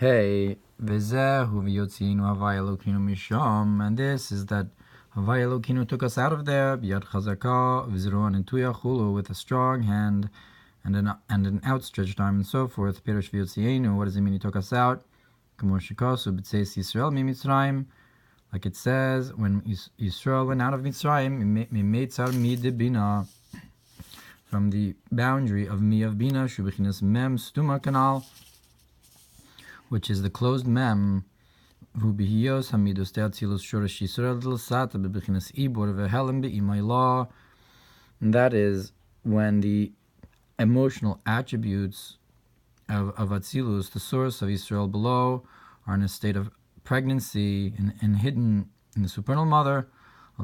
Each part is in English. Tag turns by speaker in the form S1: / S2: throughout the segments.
S1: Hey, Vizehu v'yotziinu Havai Elokeinu misham, and this is that Havai Elokeinu took us out of there, b'yad chazaka, v'zruan and tuyachulu, with a strong hand and an outstretched arm and so forth. Perush v'yotziinu, what does it mean he took us out? K'mo shekasu b'tzeis Yisrael mi-Mitzrayim, like it says, when Yisrael went out of Mitzrayim, mi-meitzar mi-de-bina, from the boundary of mi of bina, shubichinas mem stuma canal, which is the closed mem, and that is when the emotional attributes of Atzilus, the source of Yisrael below, are in a state of pregnancy and hidden in the supernal mother. For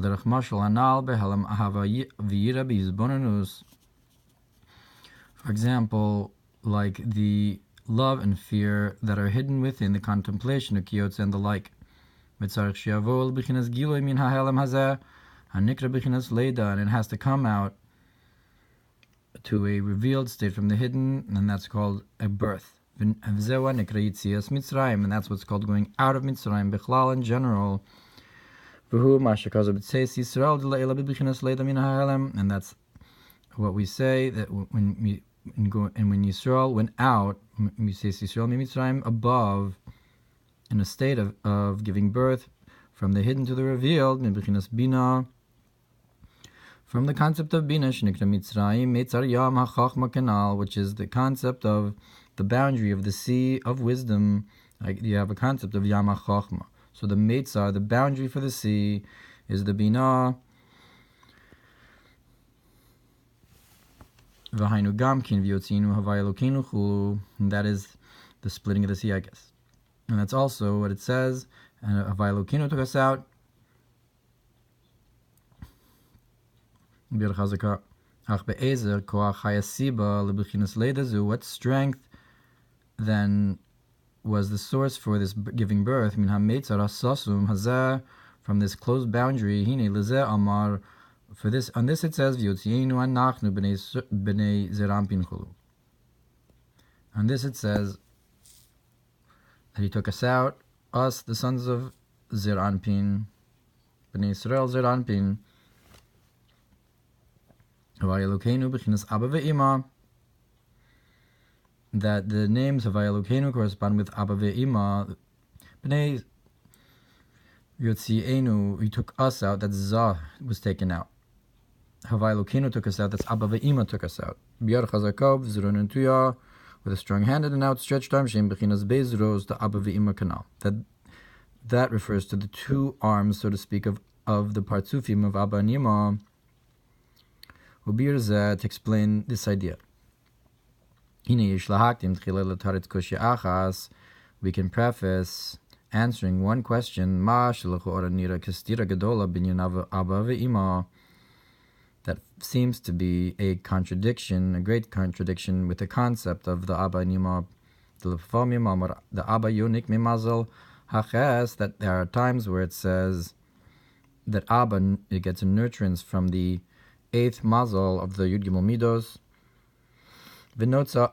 S1: example, like the love and fear that are hidden within the contemplation of kiyotz and the like. And it has to come out to a revealed state from the hidden, and that's called a birth. And that's what's called going out of Mitzrayim, Bichlal in general. And that's what we say, that when Yisrael went out, we say Yisrael mi-Mitzrayim, above, in a state of giving birth, from the hidden to the revealed, min-b'chinas bina, from the concept of bina, shenikra Mitzrayim, meitzar yam ha-chachma kanal, which is the concept of the boundary of the sea of wisdom. Like you have a concept of yam ha-chachma. So the meitzar, the boundary for the sea, is the bina. And that is the splitting of the sea, I guess. And that's also what it says. And Havai Elokeinu took us out. What strength then was the source for this giving birth? From this closed boundary. For this, on this it says, on this it says that he took us out, us, the sons of Zir Anpin, Bnei Yisrael Zir Anpin, that the names of Elokeinu correspond with Abba ve'ima. Bnei Yotzienu, he took us out, that Zah was taken out. Havai Elokeinu took us out, that's Abba ve'ima took us out. B'yad chazakov, zrun and tuya, with a strong hand and an outstretched arm, shem b'chinas bezros, the Abba ve'ima canal. That refers to the two arms, so to speak, of the partsufim of Abba and Ima. To explain this idea. We can preface answering one question, that seems to be a contradiction, a great contradiction with the concept of the Abba and Ima, the Abba Yonik Mimazal Haches, that there are times where it says that Abba, it gets a nurturance from the 8th mazal of the Yud Gimel Midos,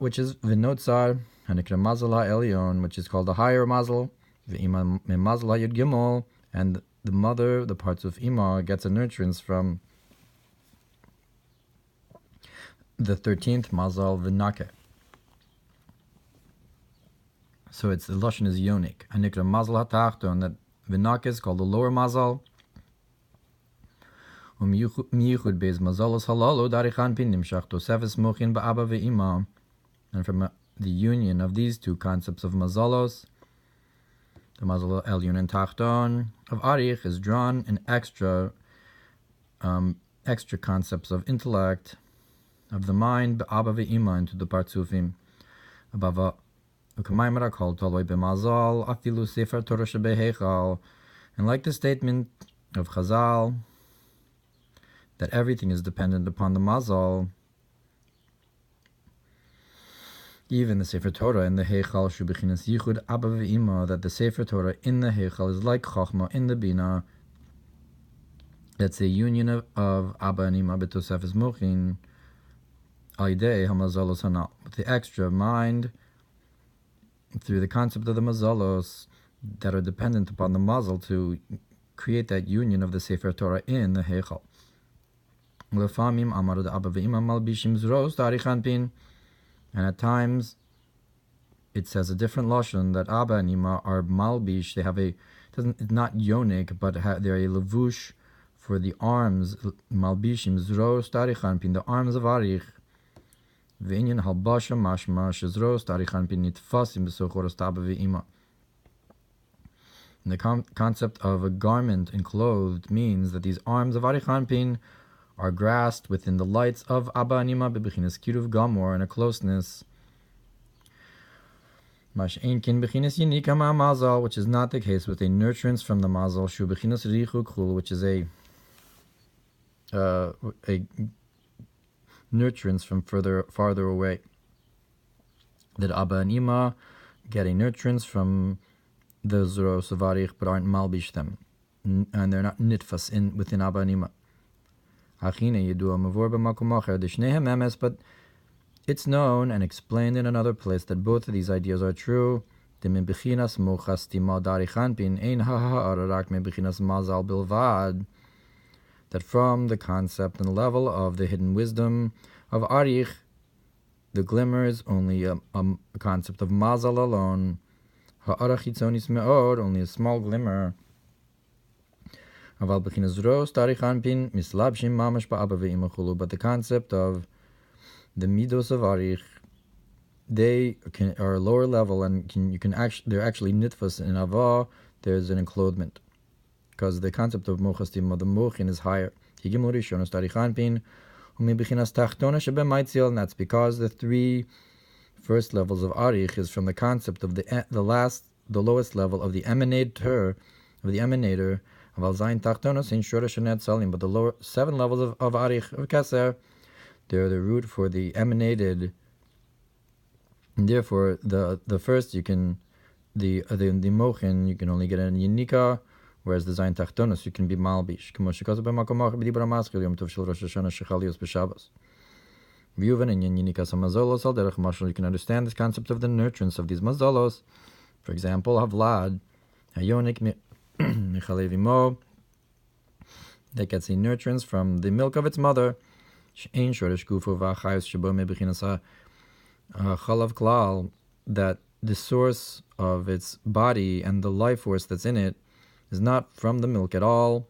S1: which is V'notzar Hanikra Mazal HaElyon, which is called the higher mazal, V'ima Memazal HaYud Gimel, and the mother, the parts of Ima, gets a nurturance from the 13th mazal, V'nake. So it's the lashon is yonik. Hanikra Mazal HaTachton, that V'nake is called the lower mazal. And from the union of these two concepts of mazalos, the mazal elyon and tachton of arich, is drawn an extra concepts of intellect, of the mind, be'aba ve'ima, into the partsufim. Abava u'kamayimara kol toloi b'mazal afilu sefer Torah shebeheichal, and like the statement of Chazal, that everything is dependent upon the mazal, even the Sefer Torah in the Heichal Shubichinas Yichud Abba ve'ima, that the Sefer Torah in the Heichal is like Chochma in the Bina. That's a union of Abba and Ima b'tosefes mochin al yidei hamazalos hanal, with the extra mind through the concept of the mazalos that are dependent upon the mazal to create that union of the Sefer Torah in the Heichal. And at times it says a different lashon that Abba and Ima are malbish. They have it's not yonik, but they're a levush for the arms, malbishim zros tarichanpin, the arms of Arich. V'inyan halbasha mashma shezros tarichanpin nitfasim b'sochoros Abba v'Ima. The concept of a garment enclosed means that these arms of Arichanpin are grasped within the lights of Abba and Ima bebechinas kiruv gamor, and a closeness mash einkin bechinas yinika ma'amazal, which is not the case with a nurturance from the mazal shu bechinas richu k'chul, which is a nurturance from farther away. That Abba and Ima get a nurturance from the Zuros of Arich, but aren't malbish them, and they're not nitfas within Abba and Ima. But it's known and explained in another place that both of these ideas are true. That from the concept and level of the hidden wisdom of Arich, the glimmer is only a concept of mazal alone. Only a small glimmer. But the concept of the midos of Arich, they are a lower level, and they're actually nitfas in Ava. There's an enclothement, because the concept of mochastim, the mochin, is higher. And that's because the three first levels of Arich is from the concept of the lowest level of the emanator, but the lower 7 levels of Arich of Keser, they're the root for the emanated, and therefore the first the mochin you can only get in Yinika, whereas the Zayin Tachtonos you can be malbish. You can understand this concept of the nurturance of these mazalos. For example, Havlad, Hayonik Michalevimo, that gets a nurturance from the milk of its mother. That the source of its body and the life force that's in it is not from the milk at all.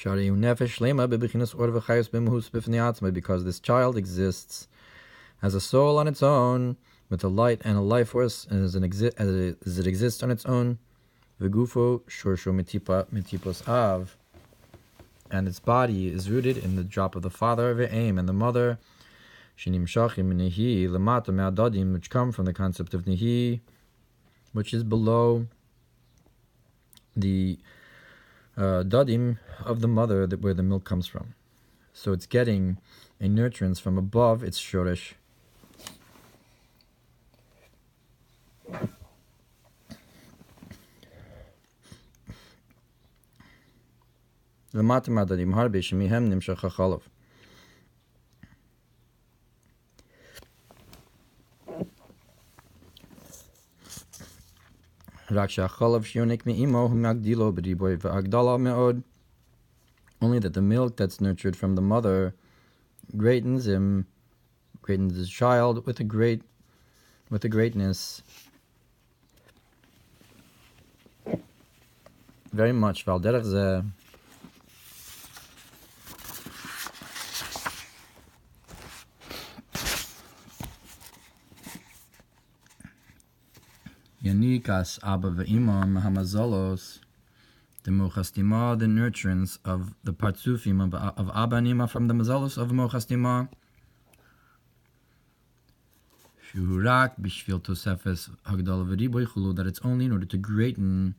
S1: Because this child exists as a soul on its own, with a light and a life force, and as it exists on its own. And its body is rooted in the drop of the father of aim and the mother, which come from the concept of nihi, which is below the dadim of the mother, where the milk comes from. So it's getting a nurturance from above its shoresh. Only that the milk that's nurtured from the mother greatens his child with a greatness very much. Yanikas Abba ve'imam hamazolos, the mochastima, the nurturance of the partsufim of Abba and Ima from the mazolos of mochastima. Shurak bishvil tosefes hagdal v'riboy chulu, that it's only in order to greaten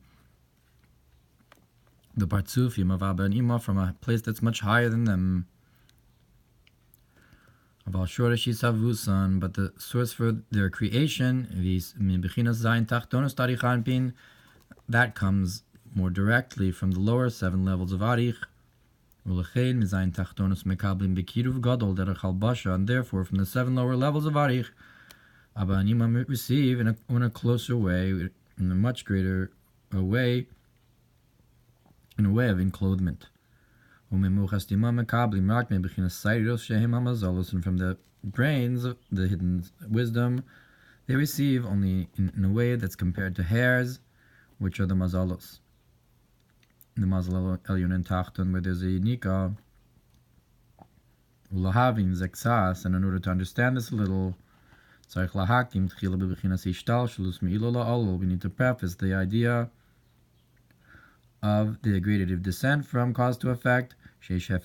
S1: the partsufim of Abba and Ima from a place that's much higher than them. But the source for their creation, that comes more directly from the lower 7 levels of Arich. And therefore, from the 7 lower levels of Arich, Aber niemand receive in a closer way, in a much greater way, in a way of enclothement. And from the brains, the hidden wisdom, they receive only in a way that's compared to hairs, which are the mazalos. The mazal elyon and tachton, where there's a nika, ulahavim zeksas, and in order to understand this a little, we need to preface the idea of the gradative descent from cause to effect, that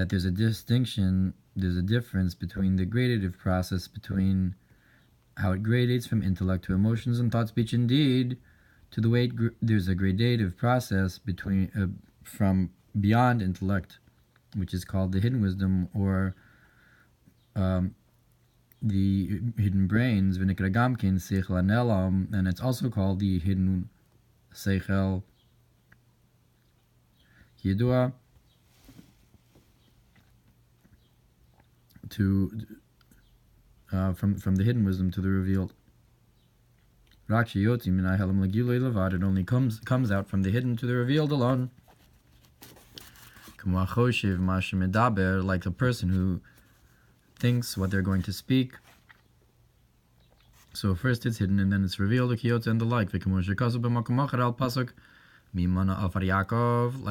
S1: there's a distinction, there's a difference between the gradative process, between how it gradates from intellect to emotions and thought, speech, and deed, to the way there's a gradative process between from beyond intellect, which is called the hidden wisdom, or the hidden brains, v'nikra gamkin seichel anelam, and it's also called the hidden seichel yadiu, to from the hidden wisdom to the revealed. It only comes out from the hidden to the revealed alone. Like a person who thinks what they're going to speak. So first it's hidden and then it's revealed, and the like. Like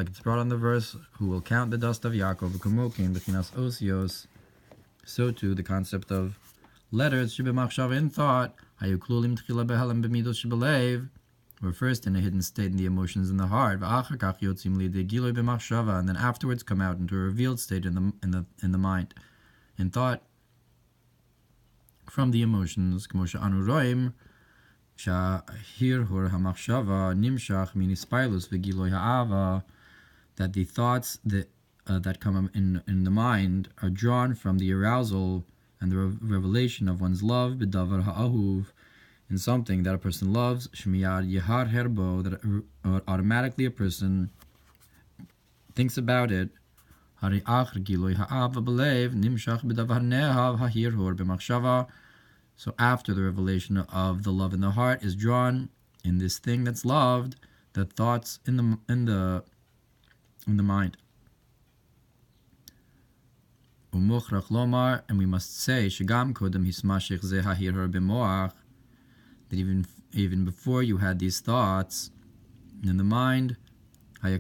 S1: it's brought on the verse, who will count the dust of Yaakov, so too the concept of letters in thought, were first in a hidden state in the emotions in the heart, and then afterwards come out into a revealed state in the mind, in thought, from the emotions. That the thoughts that come in the mind are drawn from the arousal and the revelation of one's love, b'davar ha'ahuv, in something that a person loves, shmiyad yehar herbo, that automatically a person thinks about it. So after the revelation of the love in the heart is drawn in this thing that's loved, the thoughts in the mind. And we must say that even before you had these thoughts in the mind, they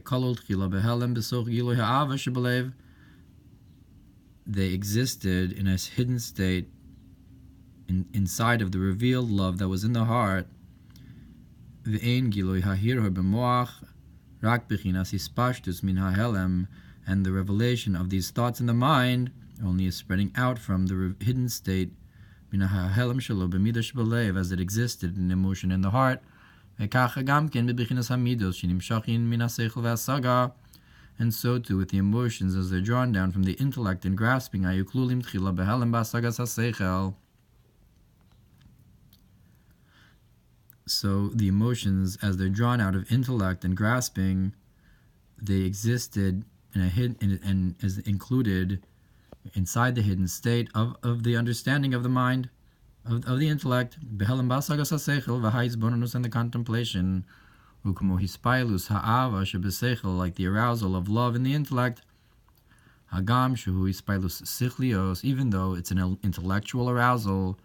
S1: existed in a hidden state inside of the revealed love that was in the heart. And the revelation of these thoughts in the mind only is spreading out from the hidden state, as it existed in emotion in the heart. And so too with the emotions as they're drawn down from the intellect and grasping. So the emotions as they're drawn out of intellect and grasping, they existed in a hidden and is included inside the hidden state of the understanding of the mind, of the intellect, and the contemplation, like the arousal of love in the intellect, even though it's an intellectual arousal,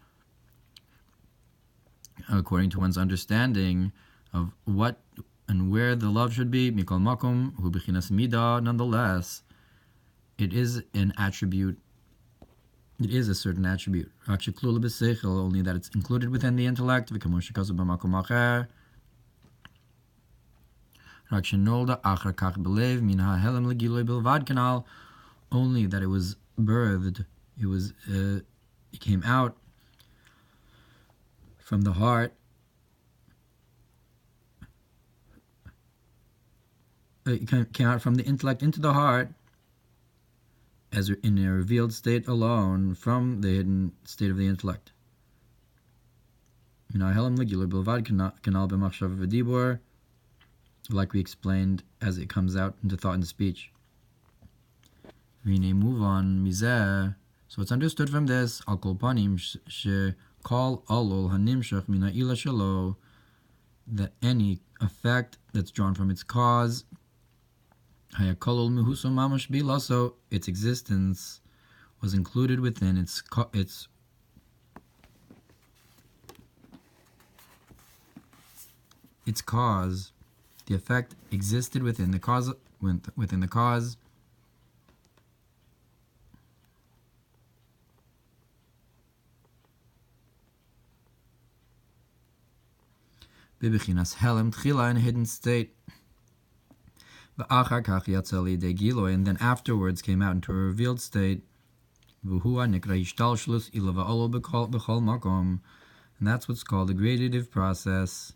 S1: according to one's understanding of what and where the love should be, nonetheless, it is an attribute. It is a certain attribute. Only that it's included within the intellect. Only that it was birthed. It came out from the heart. It came out from the intellect into the heart, as in a revealed state alone, from the hidden state of the intellect. like we explained, as it comes out into thought and speech. Move on. So it's understood from this, al kol panim shekol alol hanimshach min ha'ila shelo, that any effect that's drawn from its cause, hayakolol mehuso mamash bilaso, its existence was included within its cause. The effect existed within the cause. Within the cause. Bibichinas helem tchila, in a hidden state. V'achar kach yatzali de giloi, and then afterwards came out into a revealed state. V'hua nikra hishtalshlus ila va'olo b'chol makom, and that's what's called the gradative process.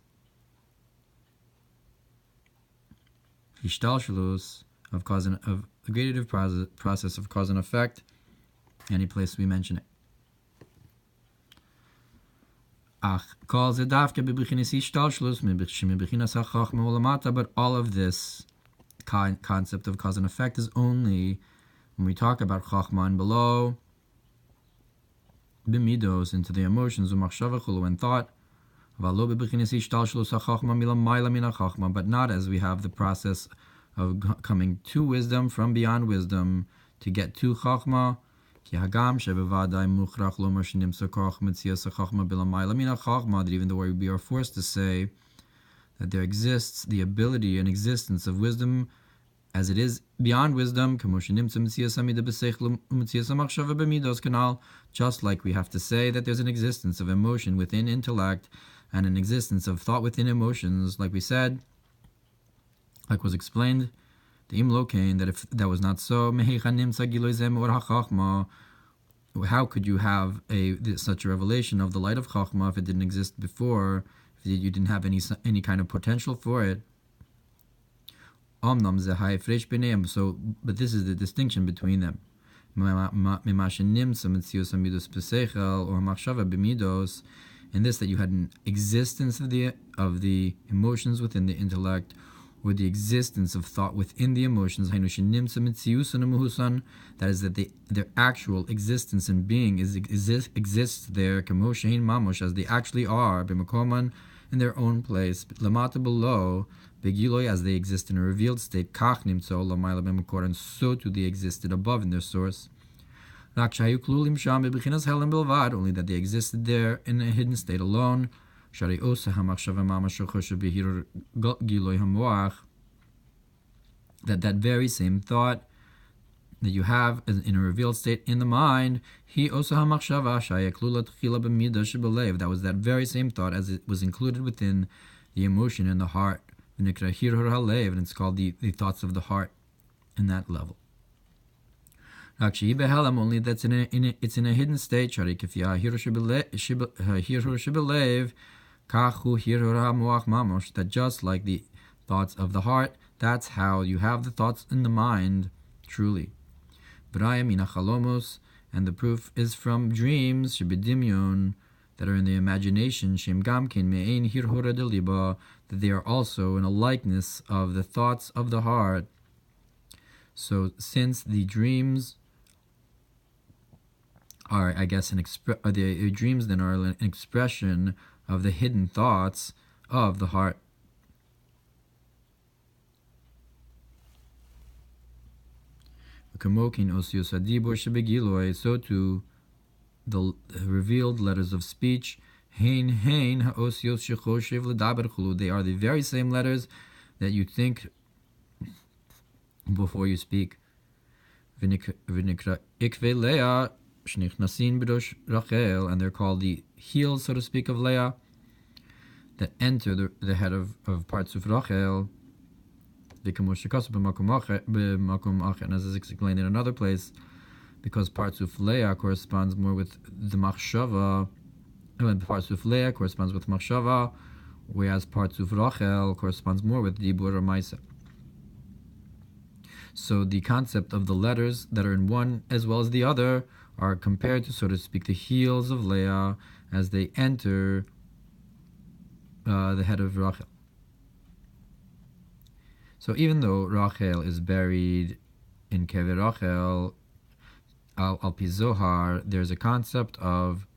S1: Hishtalshlus of the gradative process of cause and effect. Any place we mention it. But all of this concept of cause and effect is only when we talk about chachma below, b'midos, into the emotions, and thought, but not as we have the process of coming to wisdom from beyond wisdom to get to chachma. That even though we are forced to say that there exists the ability and existence of wisdom as it is beyond wisdom, just like we have to say that there's an existence of emotion within intellect and an existence of thought within emotions, like we said, like was explained, the imlokain, that if that was not so, how could you have such a revelation of the light of chachma if it didn't exist before, if you didn't have any kind of potential for it? So, but this is the distinction between them. In this, that you had an existence of the emotions within the intellect, or the existence of thought within the emotions, that is, that their actual existence and being exists there, as they actually are, in their own place, below, as they exist in a revealed state, and so too they existed above in their source. Only that they existed there in a hidden state alone. That very same thought that you have in a revealed state in the mind, that was that very same thought as it was included within the emotion in the heart, and it's called the thoughts of the heart in that level. Only that's it's in a hidden state. That just like the thoughts of the heart, that's how you have the thoughts in the mind, truly. And the proof is from dreams, that are in the imagination, that they are also in a likeness of the thoughts of the heart. So since the dreams are, I guess, the dreams then are an expression of the hidden thoughts of the heart. So too, the revealed letters of speech, they are the very same letters that you think before you speak. And they're called the heels, so to speak, of Leah, that enter the head of parts of Rachel. And as is explained in another place, because parts of Leah corresponds more with the machshava, parts of Leah corresponds with machshava, whereas parts of Rachel corresponds more with dibur or maisa. So the concept of the letters that are in one as well as the other are compared to, so to speak, the heels of Leah as they enter the head of Rachel. So even though Rachel is buried in Kever Rachel, al pi Zohar, there's a concept of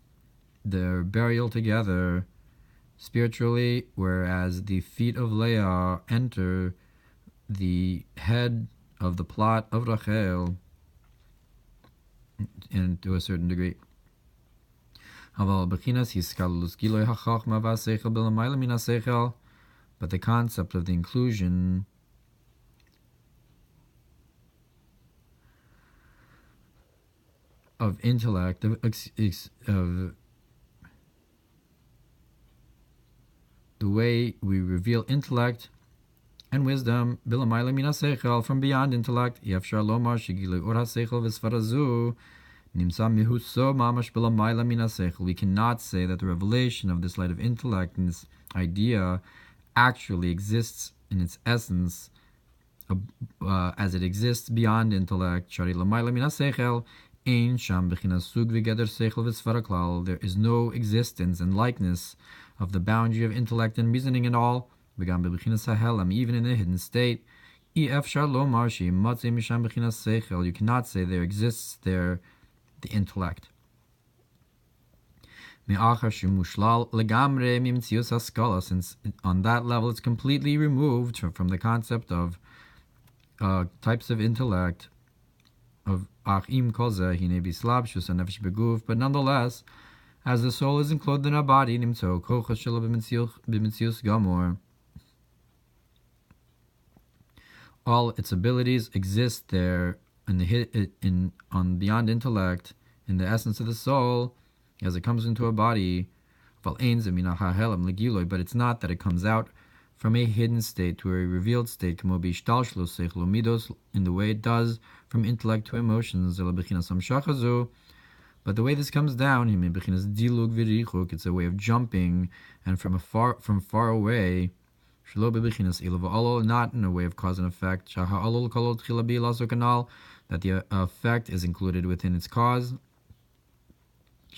S1: their burial together spiritually, whereas the feet of Leah enter the head of the plot of Rachel and to a certain degree. But the concept of the inclusion of intellect, of the way we reveal intellect and wisdom from beyond intellect, we cannot say that the revelation of this light of intellect and this idea actually exists in its essence as it exists beyond intellect. There is no existence and likeness of the boundary of intellect and reasoning and all, even in the hidden state. You cannot say there exists there the intellect. Since on that level it's completely removed from the concept of types of intellect, of but nonetheless, as the soul is enclosed in a body, all its abilities exist there on beyond intellect, in the essence of the soul, as it comes into a body. But it's not that it comes out from a hidden state to a revealed state, in the way it does from intellect to emotions. But the way this comes down, it's a way of jumping and from far away, not in a way of cause and effect, that the effect is included within its cause.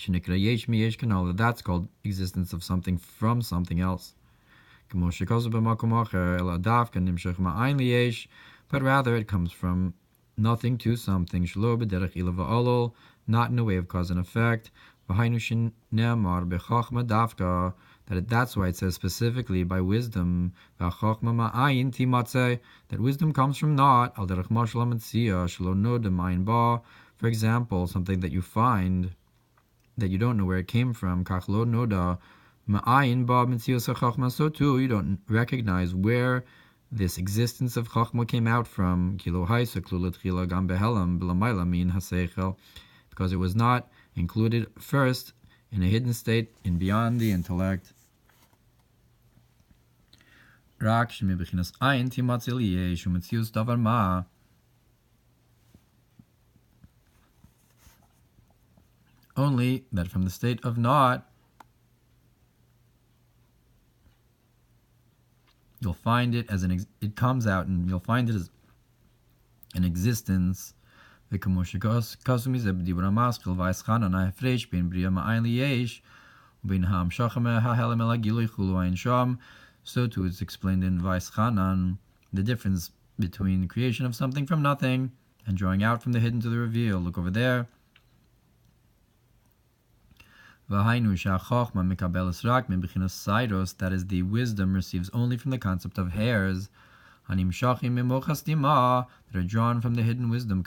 S1: That's called existence of something from something else. But rather it comes from nothing to something, not in a way of cause and effect. That's why it says specifically by wisdom, that wisdom comes from naught. For example, something that you find that you don't know where it came from, so too you don't recognize where this existence of Chachma came out from, because it was not included first in a hidden state in beyond the intellect. Only that from the state of naught, you'll find it as it comes out, and you'll find it as an existence. So too it's explained in Vaischanan, the difference between the creation of something from nothing and drawing out from the hidden to the revealed. Look over there. That is, the wisdom receives only from the concept of hairs that are drawn from the hidden wisdom,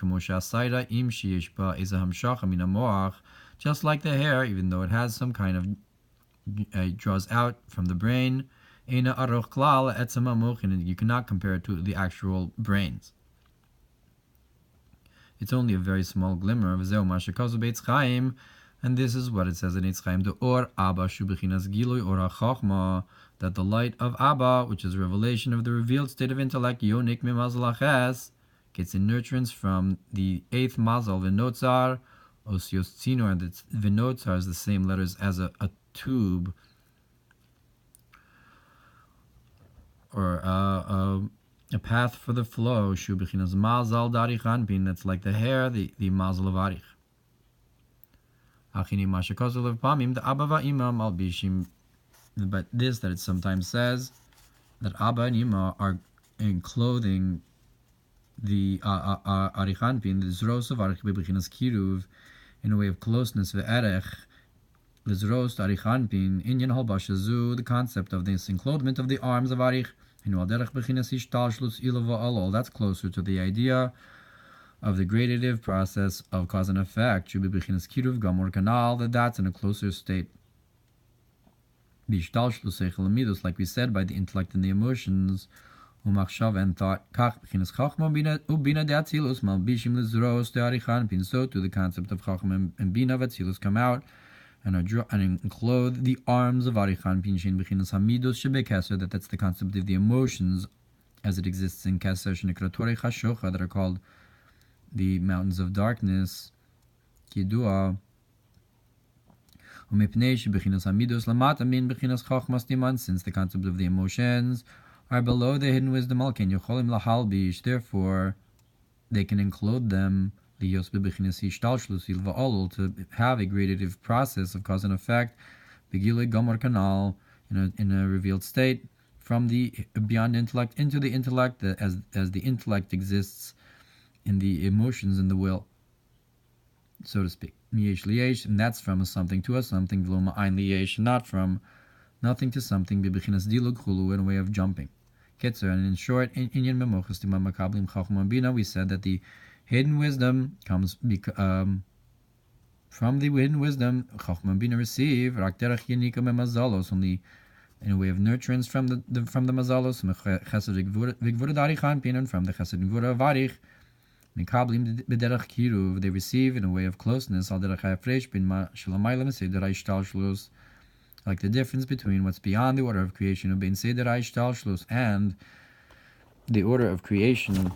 S1: just like the hair, even though it has some kind of draws out from the brain, you cannot compare it to the actual brains. It's only a very small glimmer of and this is what it says in Eitz Chaim, the Ohr Abba Shubechinas Gilui Ohr HaChochma, that the light of Abba, which is revelation of the revealed state of intellect, Yonik Mimazal Aches, gets in nurturance from the eighth Mazal, Venotzar, Osios Tzino, and Venotzar is the same letters as a tube, or a path for the flow, Shubechinas Mazal Darich Anpin, that's like the hair, the Mazal of Arich. The Abba Va'imam Albishim but this that it sometimes says that Abba and Ima are in clothing the Arichanpin, the Zros of Arich Bebechinas Kiruv, in a way of closeness, Ve'erech, the Zros Arichanpin, Inyan Halbashazu, the concept of this enclothement of the arms of Arich, that's closer to the idea of the gradative process of cause and effect, that that's in a closer state. Like we said, by the intellect and the emotions, and thought, so to the concept of Chacham and Bina Vatzilus come out and enclothe the arms of Arichan Pinshin Bechinas Hamidus Shebekesser, that's the concept of the emotions as it exists in Kesser Shenikratori Chashocha, that are called the mountains of darkness, Kidua, since the concept of the emotions are below the hidden wisdom, therefore they can enclose them to have a gradative process of cause and effect, in a revealed state, from the beyond intellect into the intellect, as the intellect exists in the emotions and the will, so to speak. And that's from a something to a something, not from nothing to something, in a way of jumping. And in short, we said that the hidden wisdom comes from the hidden wisdom Chachma and Bina receive only in a way of nurturance from the mazalos, and from the chesed and gvura of Arich. They receive in a way of closeness, like the difference between what's beyond the order of creation and the order of creation